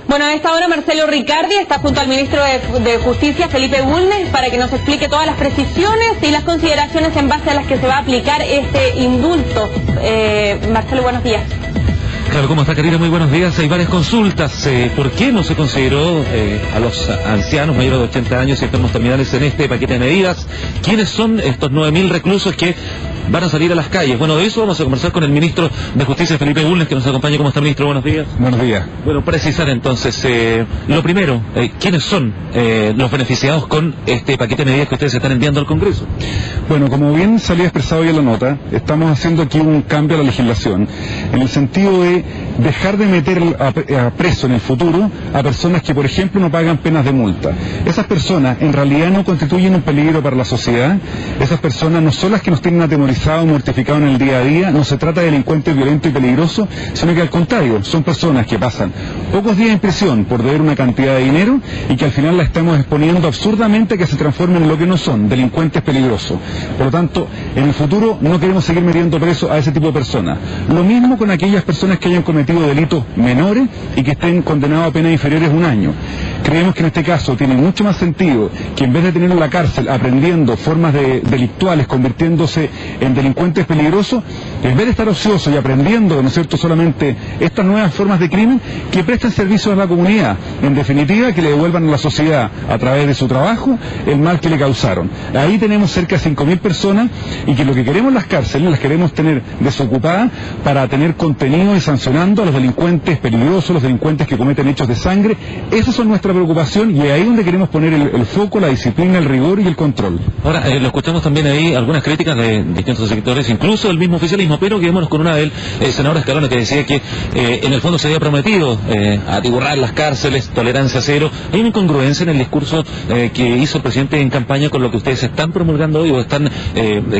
Bueno, a esta hora Marcelo Riccardi está junto al ministro de Justicia, Felipe Bulnes, para que nos explique todas las precisiones y las consideraciones en base a las que se va a aplicar este indulto. Marcelo, buenos días. Claro, ¿cómo está, Karina? Muy buenos días. Hay varias consultas. ¿Por qué no se consideró a los ancianos mayores de 80 años y enfermos terminales en este paquete de medidas? ¿Quiénes son estos 9.000 reclusos que van a salir a las calles? Bueno, de eso vamos a conversar con el ministro de Justicia, Felipe Bulnes, que nos acompaña. ¿Cómo está, ministro? Buenos días. Buenos días. Bueno, precisar entonces, lo primero, ¿quiénes son los beneficiados con este paquete de medidas que ustedes están enviando al Congreso? Bueno, como bien salía expresado hoy en la nota, estamos haciendo aquí un cambio a la legislación, en el sentido de dejar de meter a preso en el futuro a personas que, por ejemplo, no pagan penas de multa. Esas personas en realidad no constituyen un peligro para la sociedad. Esas personas no son las que nos tienen atemorizados, mortificados en el día a día. No se trata de delincuentes violentos y peligrosos, sino que al contrario, son personas que pasan pocos días en prisión por deber una cantidad de dinero y que al final la estamos exponiendo absurdamente a que se transformen en lo que no son, delincuentes peligrosos. Por lo tanto, en el futuro no queremos seguir metiendo preso a ese tipo de personas. Lo mismo con aquellas personas que hayan cometido delitos menores y que estén condenados a penas inferiores a 1 año. Creemos que en este caso tiene mucho más sentido que en vez de tener en la cárcel aprendiendo formas delictuales, convirtiéndose en delincuentes peligrosos, en vez de estar ociosos y aprendiendo, ¿no es cierto?, solamente estas nuevas formas de crimen, que presten servicios a la comunidad, en definitiva, que le devuelvan a la sociedad, a través de su trabajo, el mal que le causaron. Ahí tenemos cerca de 5.000 personas y que lo que queremos en las cárceles, las queremos tener desocupadas para tener contenido y sancionando a los delincuentes peligrosos, los delincuentes que cometen hechos de sangre. Esas son nuestra preocupación y ahí es donde queremos poner el foco, la disciplina, el rigor y el control. Ahora, lo escuchamos también ahí, algunas críticas de distintos sectores, incluso del mismo oficialismo, pero quedémonos con una del senador Escalona, que decía que en el fondo se había prometido atiborrar las cárceles, tolerancia cero. Hay una incongruencia en el discurso que hizo el presidente en campaña con lo que ustedes están promulgando hoy o están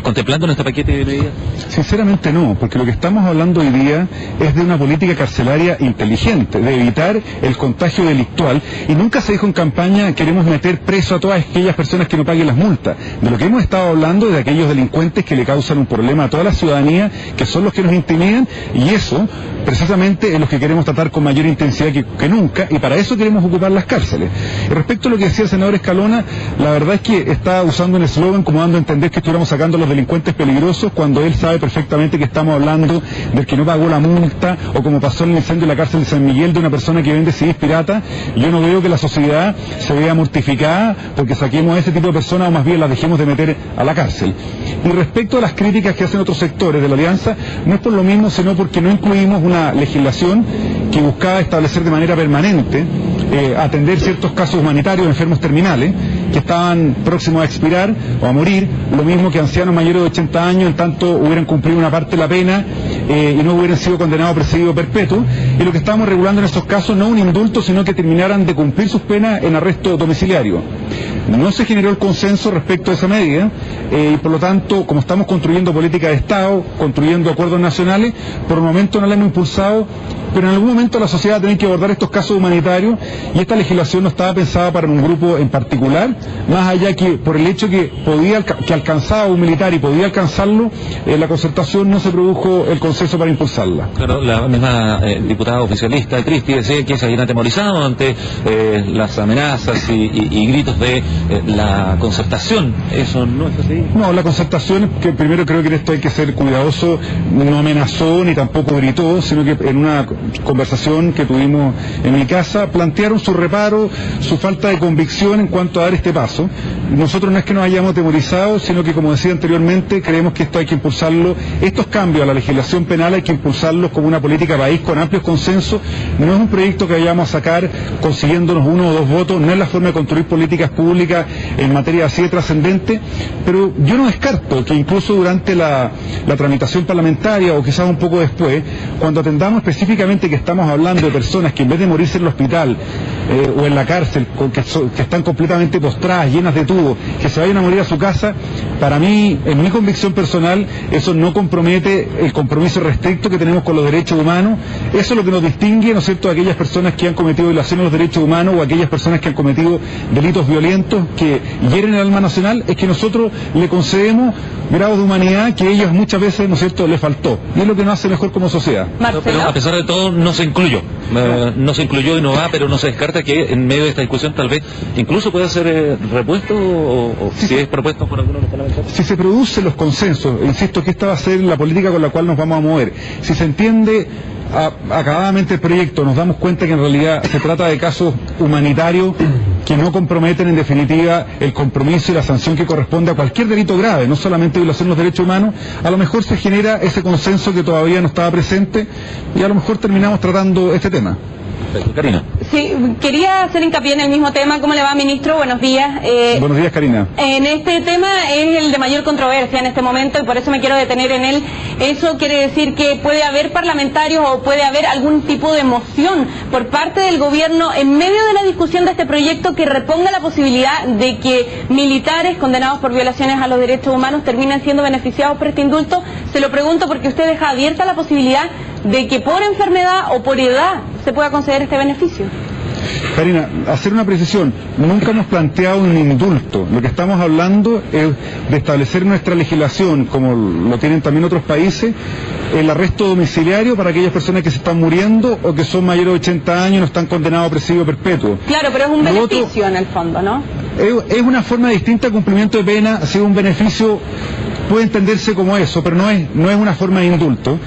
contemplando en este paquete de medidas. Sinceramente no, porque lo que estamos hablando hoy día es de una política carcelaria inteligente, de evitar el contagio delictual, y nunca se dijo en campaña queremos meter preso a todas aquellas personas que no paguen las multas. De lo que hemos estado hablando es de aquellos delincuentes que le causan un problema a toda la ciudadanía, que son los que nos intimidan, y eso precisamente es lo que queremos tratar con mayor intensidad que nunca, y para eso queremos ocupar las cárceles. Y respecto a lo que decía el senador Escalona, la verdad es que está usando un eslogan como dando a entender que estuviéramos sacando a los delincuentes peligrosos, cuando él sabe perfectamente que estamos hablando del que no pagó la multa, o como pasó en el incendio de la cárcel de San Miguel, de una persona que vende CDs pirata. Yo no veo que la sociedad se vea mortificada porque saquemos a ese tipo de personas, o más bien las dejemos de meter a la cárcel. Y respecto a las críticas que hacen otros sectores de la Alianza, no es por lo mismo, sino porque no incluimos una legislación que buscaba establecer de manera permanente atender ciertos casos humanitarios de enfermos terminales que estaban próximos a expirar o a morir, lo mismo que ancianos mayores de 80 años, en tanto hubieran cumplido una parte de la pena y no hubieran sido condenados a presidio perpetuo. Y lo que estábamos regulando en estos casos no un indulto, sino que terminaran de cumplir sus penas en arresto domiciliario. No se generó el consenso respecto a esa medida y por lo tanto, como estamos construyendo política de Estado, construyendo acuerdos nacionales, por el momento no la hemos impulsado, pero en algún momento la sociedad va a tener que abordar estos casos humanitarios y esta legislación no estaba pensada para un grupo en particular, más allá que por el hecho que alcanzaba un militar y podía alcanzarlo, la concertación no se produjo el consenso para impulsarla. Claro, la misma diputada oficialista Cristi decía que se habían atemorizado ante las amenazas y gritos de la concertación. ¿Eso no es así? No, la concertación, que primero creo que en esto hay que ser cuidadoso, no amenazó ni tampoco gritó, sino que en una conversación que tuvimos en mi casa plantearon su reparo, su falta de convicción en cuanto a dar este paso. Nosotros no es que nos hayamos atemorizado, sino que, como decía anteriormente, creemos que esto hay que impulsarlo, estos cambios a la legislación penal hay que impulsarlos como una política país con amplios consensos. No es un proyecto que vayamos a sacar consiguiéndonos 1 o 2 votos, no es la forma de construir políticas públicas en materia así de trascendente, pero yo no descarto que incluso durante la tramitación parlamentaria o quizás un poco después, cuando atendamos específicamente que estamos hablando de personas que en vez de morirse en el hospital o en la cárcel, que están completamente postradas, llenas de tubos, que se vayan a morir a su casa, para mí, en mi convicción personal, eso no compromete el compromiso restricto que tenemos con los derechos humanos. Eso es lo que nos distingue, ¿no es cierto?, a aquellas personas que han cometido violaciones a los derechos humanos o a aquellas personas que han cometido delitos violentos que hieren el alma nacional, es que nosotros le concedemos grados de humanidad que a ellos muchas veces, ¿no es cierto?, les faltó. Y es lo que nos hace mejor como sociedad. Pero a pesar de todo, pero no se incluyó. No se incluyó y no va, pero no se descarta que en medio de esta discusión tal vez incluso pueda ser repuesto o si es propuesto por algunos de los parlamentarios. Si se producen los consensos, insisto que esta va a ser la política con la cual nos vamos a mover, si se entiende acabadamente el proyecto, nos damos cuenta que en realidad se trata de casos humanitarios que no comprometen en definitiva el compromiso y la sanción que corresponde a cualquier delito grave, no solamente violación de los derechos humanos, a lo mejor se genera ese consenso que todavía no estaba presente y a lo mejor terminamos tratando este tema. Karina. Sí, quería hacer hincapié en el mismo tema. ¿Cómo le va, ministro? Buenos días. Buenos días, Karina. En este tema es el de mayor controversia en este momento y por eso me quiero detener en él. Eso quiere decir que puede haber parlamentarios o puede haber algún tipo de moción por parte del gobierno en medio de la discusión de este proyecto que reponga la posibilidad de que militares condenados por violaciones a los derechos humanos terminen siendo beneficiados por este indulto. Se lo pregunto porque usted deja abierta la posibilidad de que por enfermedad o por edad se pueda conceder este beneficio. Karina, hacer una precisión, nunca hemos planteado un indulto, lo que estamos hablando es de establecer nuestra legislación, como lo tienen también otros países, el arresto domiciliario para aquellas personas que se están muriendo o que son mayores de 80 años y no están condenados a presidio perpetuo. Claro, pero es un beneficio en el fondo, ¿no? Es una forma distinta de cumplimiento de pena, ha sido un beneficio, puede entenderse como eso, pero no es una forma de indulto.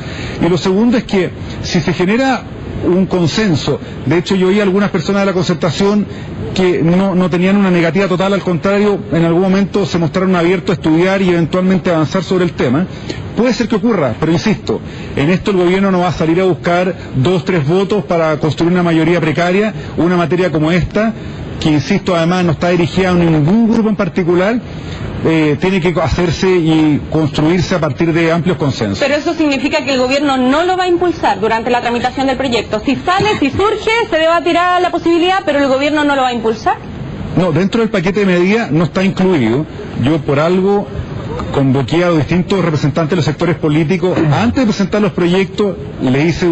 Y lo segundo es que si se genera un consenso, de hecho yo oí a algunas personas de la concertación que no tenían una negativa total, al contrario, en algún momento se mostraron abiertos a estudiar y eventualmente avanzar sobre el tema. Puede ser que ocurra, pero insisto, en esto el gobierno no va a salir a buscar 2, 3 votos para construir una mayoría precaria, una materia como esta, que insisto además no está dirigida a ningún grupo en particular, tiene que hacerse y construirse a partir de amplios consensos. Pero eso significa que el gobierno no lo va a impulsar durante la tramitación del proyecto. Si sale, si surge, se debatirá la posibilidad, pero el gobierno no lo va a impulsar. No, dentro del paquete de medidas no está incluido. Yo por algo convoqué a los distintos representantes de los sectores políticos antes de presentar los proyectos, le hice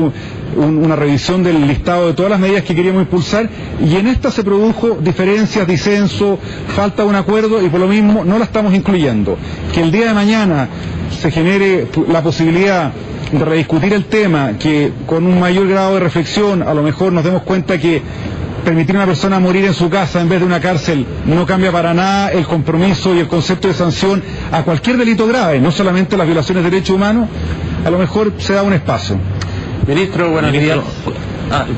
una revisión del listado de todas las medidas que queríamos impulsar y en esta se produjo diferencias, disenso, falta de un acuerdo y por lo mismo no la estamos incluyendo. Que el día de mañana se genere la posibilidad de rediscutir el tema, que con un mayor grado de reflexión a lo mejor nos demos cuenta que permitir a una persona morir en su casa en vez de una cárcel no cambia para nada el compromiso y el concepto de sanción a cualquier delito grave, no solamente las violaciones de derechos humanos, a lo mejor se da un espacio. Ministro, buenos días.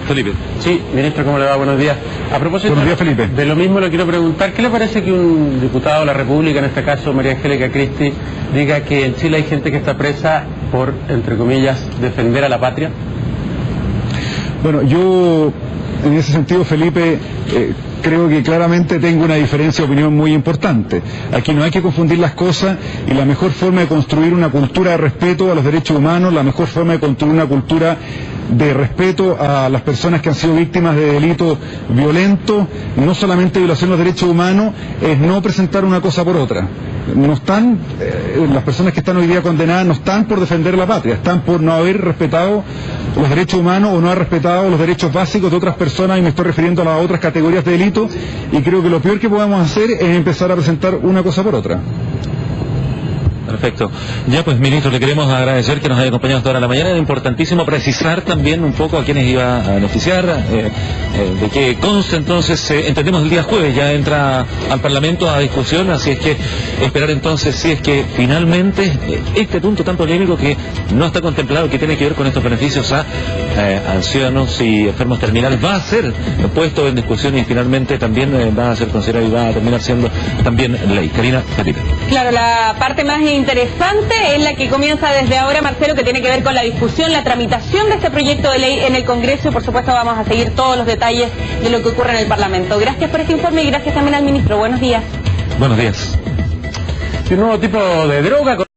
Felipe. Sí, ministro, ¿cómo le va? Buenos días. A propósito Buenos días, Felipe. De lo mismo le quiero preguntar, ¿qué le parece que un diputado de la República, en este caso María Angélica Christi, diga que en Chile hay gente que está presa por, entre comillas, defender a la patria? Bueno, yo en ese sentido, Felipe, creo que claramente tengo una diferencia de opinión muy importante. Aquí no hay que confundir las cosas y la mejor forma de construir una cultura de respeto a los derechos humanos, la mejor forma de construir una cultura de respeto a las personas que han sido víctimas de delitos violentos, no solamente violación de los derechos humanos, es no presentar una cosa por otra. No están, las personas que están hoy día condenadas no están por defender la patria, están por no haber respetado los derechos humanos o no haber respetado los derechos básicos de otras personas, y me estoy refiriendo a las otras categorías de delitos, y creo que lo peor que podamos hacer es empezar a presentar una cosa por otra. Perfecto. Ya pues, ministro, le queremos agradecer que nos haya acompañado hasta ahora en la mañana. Era importantísimo precisar también un poco a quienes iba a beneficiar, de que conste entonces, entendemos el día jueves, ya entra al Parlamento a discusión, así es que esperar entonces si es que finalmente este punto tan polémico que no está contemplado, que tiene que ver con estos beneficios a ancianos y enfermos terminales, va a ser puesto en discusión y finalmente también va a ser considerado y va a terminar siendo también ley. Karina, Felipe. Claro, la parte más interesante es la que comienza desde ahora, Marcelo, que tiene que ver con la discusión, la tramitación de este proyecto de ley en el Congreso y por supuesto vamos a seguir todos los detalles de lo que ocurre en el Parlamento. Gracias por este informe y gracias también al ministro. Buenos días. Buenos días. Un nuevo tipo de droga